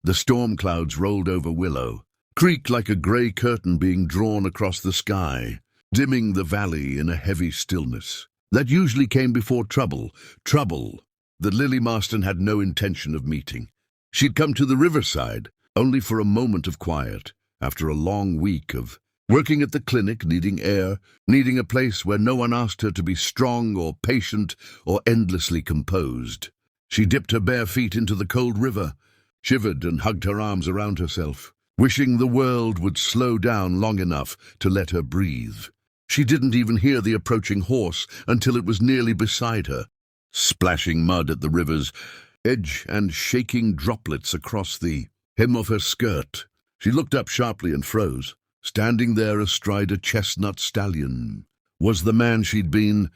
The storm clouds rolled over Willow Creek like a grey curtain being drawn across the sky, dimming the valley in a heavy stillness. That usually came before trouble that Lily Marston had no intention of meeting. She'd come to the riverside only for a moment of quiet, after a long week of working at the clinic, needing air, needing a place where no one asked her to be strong or patient or endlessly composed. She dipped her bare feet into the cold river, shivered and hugged her arms around herself, wishing the world would slow down long enough to let her breathe. She didn't even hear the approaching horse until it was nearly beside her, splashing mud at the river's edge and shaking droplets across the hem of her skirt. She looked up sharply and froze. Standing there astride a chestnut stallion was the man she'd been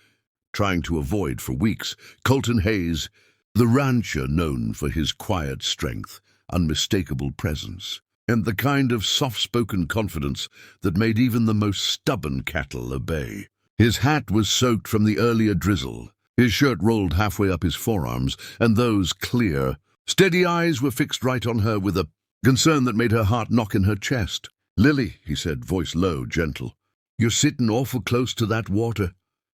trying to avoid for weeks, Colton Hayes, the rancher known for his quiet strength, unmistakable presence, and the kind of soft-spoken confidence that made even the most stubborn cattle obey. His hat was soaked from the earlier drizzle, his shirt rolled halfway up his forearms, and those clear, steady eyes were fixed right on her with a concern that made her heart knock in her chest. "Lily," he said, voice low, gentle, "you're sitting awful close to that water,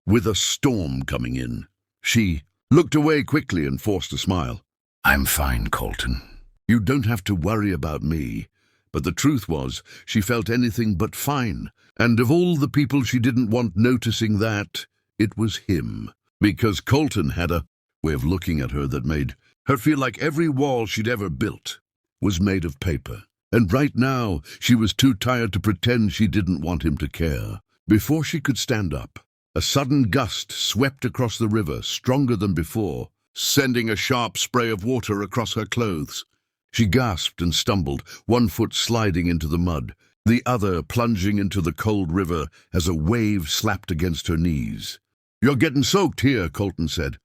with a storm coming in." She looked away quickly and forced a smile. "I'm fine, Colton. You don't have to worry about me." But the truth was, she felt anything but fine, and of all the people she didn't want noticing that, it was him. Because Colton had a way of looking at her that made her feel like every wall she'd ever built was made of paper. And right now, she was too tired to pretend she didn't want him to care. Before she could stand up, a sudden gust swept across the river, stronger than before, sending a sharp spray of water across her clothes. She gasped and stumbled, one foot sliding into the mud, the other plunging into the cold river as a wave slapped against her knees. "You're getting soaked here," Colton said,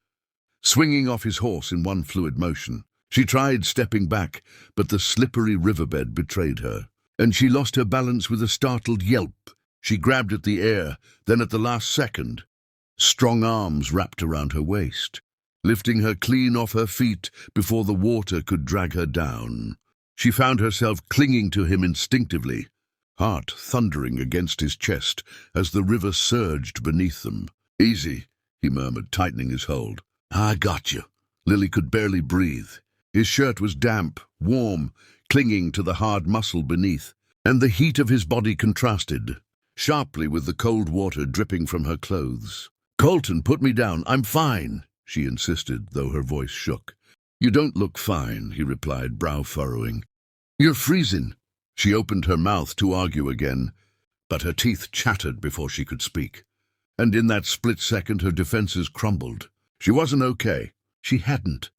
swinging off his horse in one fluid motion. She tried stepping back, but the slippery riverbed betrayed her, and she lost her balance with a startled yelp. She grabbed at the air, then at the last second, strong arms wrapped around her waist, lifting her clean off her feet before the water could drag her down. She found herself clinging to him instinctively, heart thundering against his chest as the river surged beneath them. "Easy," he murmured, tightening his hold. "I got you." Lily could barely breathe. His shirt was damp, warm, clinging to the hard muscle beneath, and the heat of his body contrasted sharply with the cold water dripping from her clothes. "Colton, put me down. I'm fine," she insisted, though her voice shook. "You don't look fine," he replied, brow furrowing. "You're freezing." She opened her mouth to argue again, but her teeth chattered before she could speak. And in that split second, her defenses crumbled. She wasn't okay. She hadn't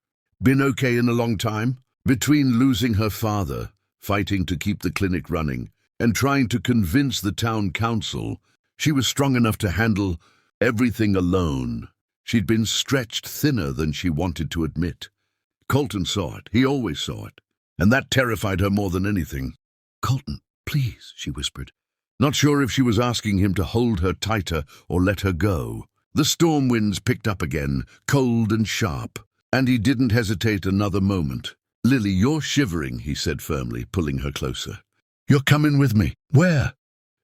been okay in a long time. Between losing her father, fighting to keep the clinic running, and trying to convince the town council she was strong enough to handle everything alone, she'd been stretched thinner than she wanted to admit. Colton saw it. He always saw it. And that terrified her more than anything. "Colton, please," she whispered, not sure if she was asking him to hold her tighter or let her go. The storm winds picked up again, cold and sharp, and he didn't hesitate another moment. "Lily, you're shivering," he said firmly, pulling her closer. "You're coming with me." "Where?"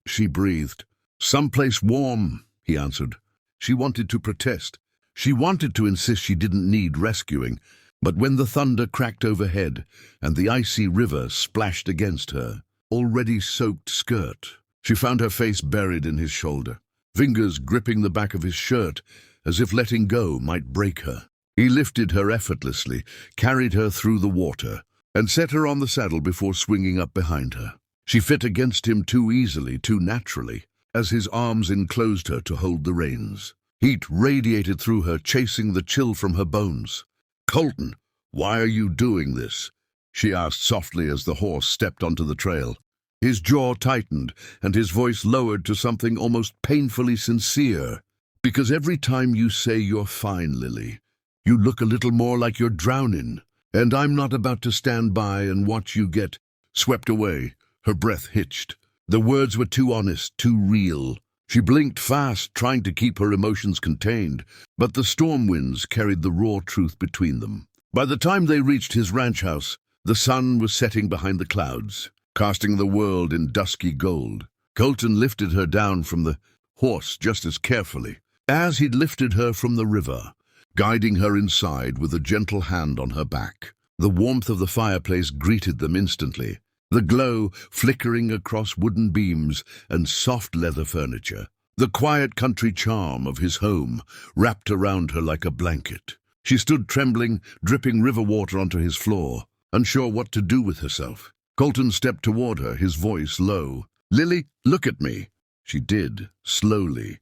she breathed. "Someplace warm," he answered. She wanted to protest. She wanted to insist she didn't need rescuing, but when the thunder cracked overhead and the icy river splashed against her already soaked skirt, she found her face buried in his shoulder, fingers gripping the back of his shirt as if letting go might break her. He lifted her effortlessly, carried her through the water, and set her on the saddle before swinging up behind her. She fit against him too easily, too naturally, as his arms enclosed her to hold the reins. Heat radiated through her, chasing the chill from her bones. "Colton, why are you doing this?" she asked softly as the horse stepped onto the trail. His jaw tightened, and his voice lowered to something almost painfully sincere. "Because every time you say you're fine, Lily, you look a little more like you're drowning, and I'm not about to stand by and watch you get swept away." Her breath hitched. The words were too honest, too real. She blinked fast, trying to keep her emotions contained, but the storm winds carried the raw truth between them. By the time they reached his ranch house, The sun was setting behind the clouds, casting the world in dusky gold. Colton lifted her down from the horse just as carefully as he'd lifted her from the river, guiding her inside with a gentle hand on her back. The warmth of the fireplace greeted them instantly, the glow flickering across wooden beams and soft leather furniture. The quiet country charm of his home wrapped around her like a blanket. She stood trembling, dripping river water onto his floor, unsure what to do with herself. Colton stepped toward her, his voice low. "Lily, look at me." She did, slowly.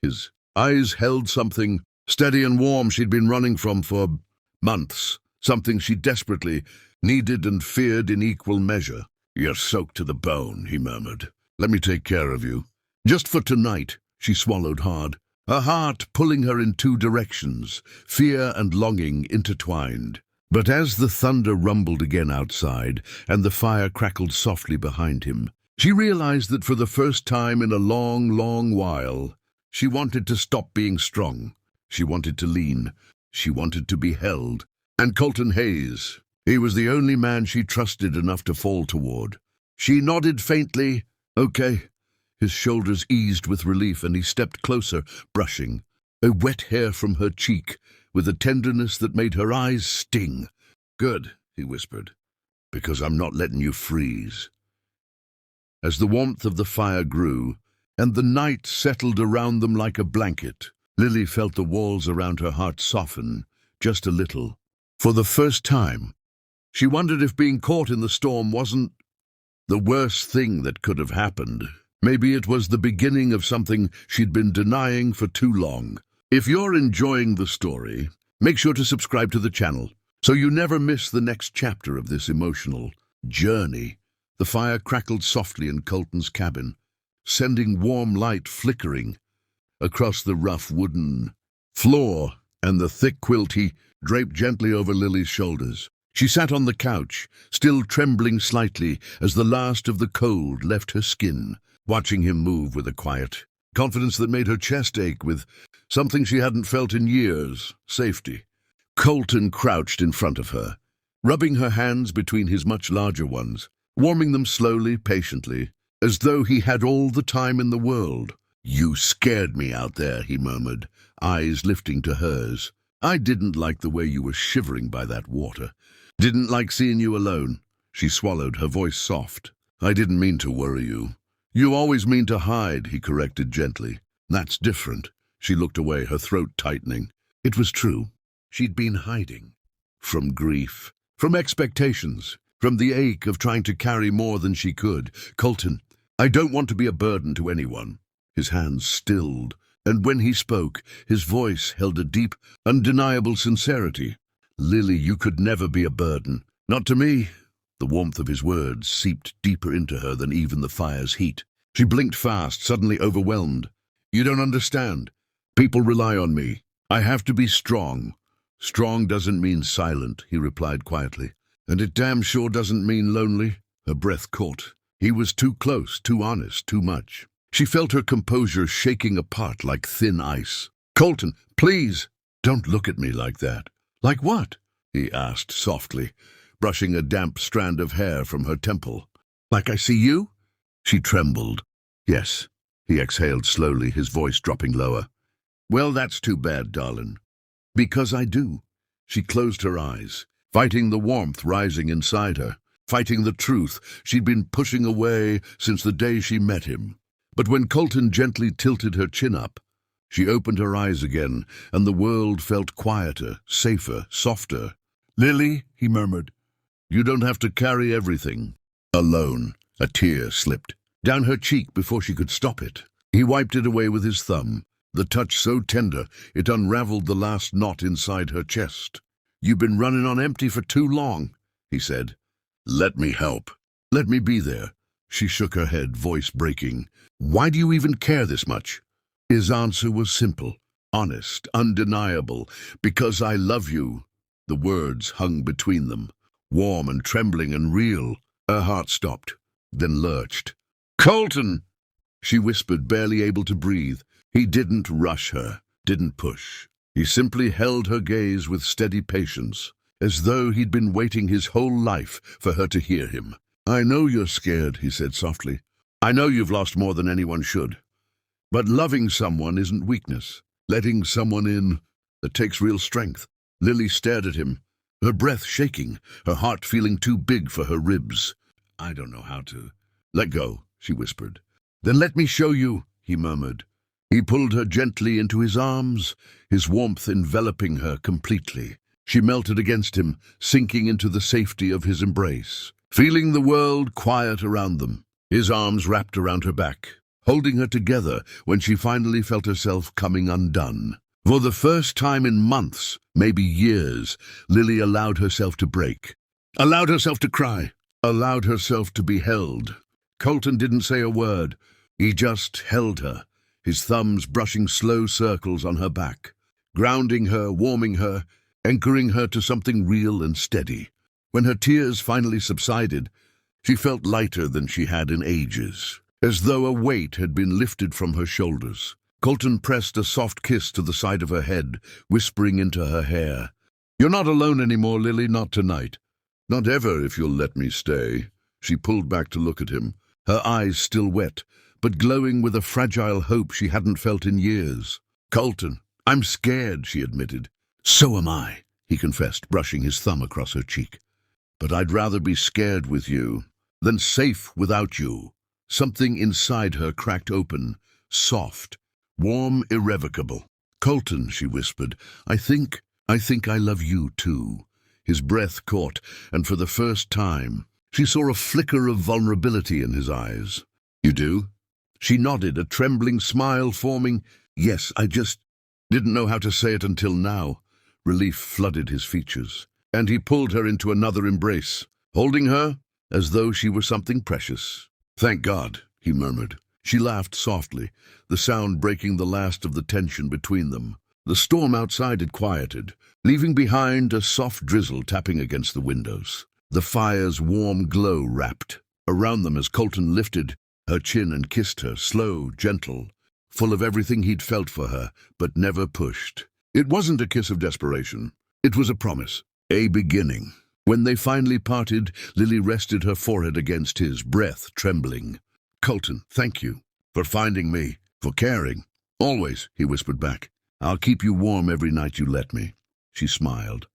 His eyes held something steady and warm she'd been running from for months, something she desperately needed and feared in equal measure. "You're soaked to the bone," he murmured. "Let me take care of you. Just for tonight." She swallowed hard, her heart pulling her in two directions, fear and longing intertwined. But as the thunder rumbled again outside and the fire crackled softly behind him, she realized that for the first time in a long, long while, she wanted to stop being strong. She wanted to lean. She wanted to be held. And Colton Hayes, he was the only man she trusted enough to fall toward. She nodded faintly. "Okay." His shoulders eased with relief and he stepped closer, brushing a wet hair from her cheek with a tenderness that made her eyes sting. "Good," he whispered, "because I'm not letting you freeze." As the warmth of the fire grew and the night settled around them like a blanket, Lily felt the walls around her heart soften just a little. For the first time, she wondered if being caught in the storm wasn't the worst thing that could have happened. Maybe it was the beginning of something she'd been denying for too long. If you're enjoying the story, make sure to subscribe to the channel so you never miss the next chapter of this emotional journey. The fire crackled softly in Colton's cabin, sending warm light flickering across the rough wooden floor and the thick quilt he draped gently over Lily's shoulders. She sat on the couch, still trembling slightly as the last of the cold left her skin, watching him move with a quiet confidence that made her chest ache with something she hadn't felt in years: safety. Colton crouched in front of her, rubbing her hands between his much larger ones, warming them slowly, patiently, as though he had all the time in the world. "You scared me out there," he murmured, eyes lifting to hers. "I didn't like the way you were shivering by that water. Didn't like seeing you alone." She swallowed, her voice soft. "I didn't mean to worry you." "You always mean to hide," he corrected gently. "That's different." She looked away, her throat tightening. It was true. She'd been hiding. From grief, from expectations, from the ache of trying to carry more than she could. "Colton, I don't want to be a burden to anyone." His hands stilled, and when he spoke, his voice held a deep, undeniable sincerity. "Lily, you could never be a burden. Not to me." The warmth of his words seeped deeper into her than even the fire's heat. She blinked fast, suddenly overwhelmed. "You don't understand. People rely on me. I have to be strong." "Strong doesn't mean silent," he replied quietly. "And it damn sure doesn't mean lonely." Her breath caught. He was too close, too honest, too much. She felt her composure shaking apart like thin ice. "Colton, please, don't look at me like that." "Like what?" he asked softly, brushing a damp strand of hair from her temple. "Like I see you?" She trembled. "Yes," he exhaled slowly, his voice dropping lower. "Well, that's too bad, darling." "Because I do." She closed her eyes, fighting the warmth rising inside her, fighting the truth she'd been pushing away since the day she met him. But when Colton gently tilted her chin up, she opened her eyes again, and the world felt quieter, safer, softer. "Lily," he murmured, "you don't have to carry everything alone." A tear slipped down her cheek before she could stop it. He wiped it away with his thumb, the touch so tender it unraveled the last knot inside her chest. "You've been running on empty for too long," he said. "Let me help. Let me be there." She shook her head, voice breaking. "Why do you even care this much?" His answer was simple, honest, undeniable. "Because I love you." The words hung between them, warm and trembling and real. Her heart stopped, then lurched. "Colton!" she whispered, barely able to breathe. He didn't rush her, didn't push. He simply held her gaze with steady patience, as though he'd been waiting his whole life for her to hear him. "I know you're scared," he said softly. "I know you've lost more than anyone should. But loving someone isn't weakness. Letting someone in, that takes real strength." Lily stared at him, her breath shaking, her heart feeling too big for her ribs. "I don't know how to." "Let go," she whispered. "Then let me show you," he murmured. He pulled her gently into his arms, his warmth enveloping her completely. She melted against him, sinking into the safety of his embrace, feeling the world quiet around them. His arms wrapped around her back, holding her together when she finally felt herself coming undone. For the first time in months, maybe years, Lily allowed herself to break, allowed herself to cry, allowed herself to be held. Colton didn't say a word. He just held her, his thumbs brushing slow circles on her back, grounding her, warming her, anchoring her to something real and steady. When her tears finally subsided, she felt lighter than she had in ages, as though a weight had been lifted from her shoulders. Colton pressed a soft kiss to the side of her head, whispering into her hair. "You're not alone anymore, Lily, not tonight. Not ever, if you'll let me stay." She pulled back to look at him, her eyes still wet, but glowing with a fragile hope she hadn't felt in years. "Colton, I'm scared," she admitted. "So am I," he confessed, brushing his thumb across her cheek. "But I'd rather be scared with you than safe without you." Something inside her cracked open, soft, warm, irrevocable. "Colton," she whispered, I think I love you too." His breath caught, and for the first time, she saw a flicker of vulnerability in his eyes. "You do?" She nodded, a trembling smile forming. "Yes, I just didn't know how to say it until now." Relief flooded his features, and he pulled her into another embrace, holding her as though she were something precious. "Thank God," he murmured. She laughed softly, the sound breaking the last of the tension between them. The storm outside had quieted, leaving behind a soft drizzle tapping against the windows. The fire's warm glow wrapped around them as Colton lifted her chin and kissed her, slow, gentle, full of everything he'd felt for her, but never pushed. It wasn't a kiss of desperation. It was a promise, a beginning. When they finally parted, Lily rested her forehead against his, breath trembling. "Colton, thank you for finding me, for caring." "Always," he whispered back. "I'll keep you warm every night you let me." She smiled,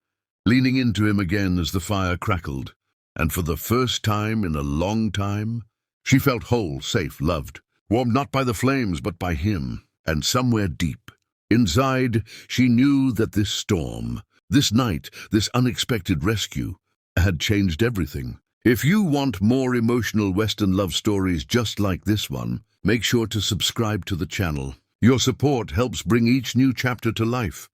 leaning into him again as the fire crackled, and for the first time in a long time, she felt whole, safe, loved, warmed not by the flames but by him. And somewhere deep inside, she knew that this storm, this night, this unexpected rescue, had changed everything. If you want more emotional Western love stories just like this one, make sure to subscribe to the channel. Your support helps bring each new chapter to life.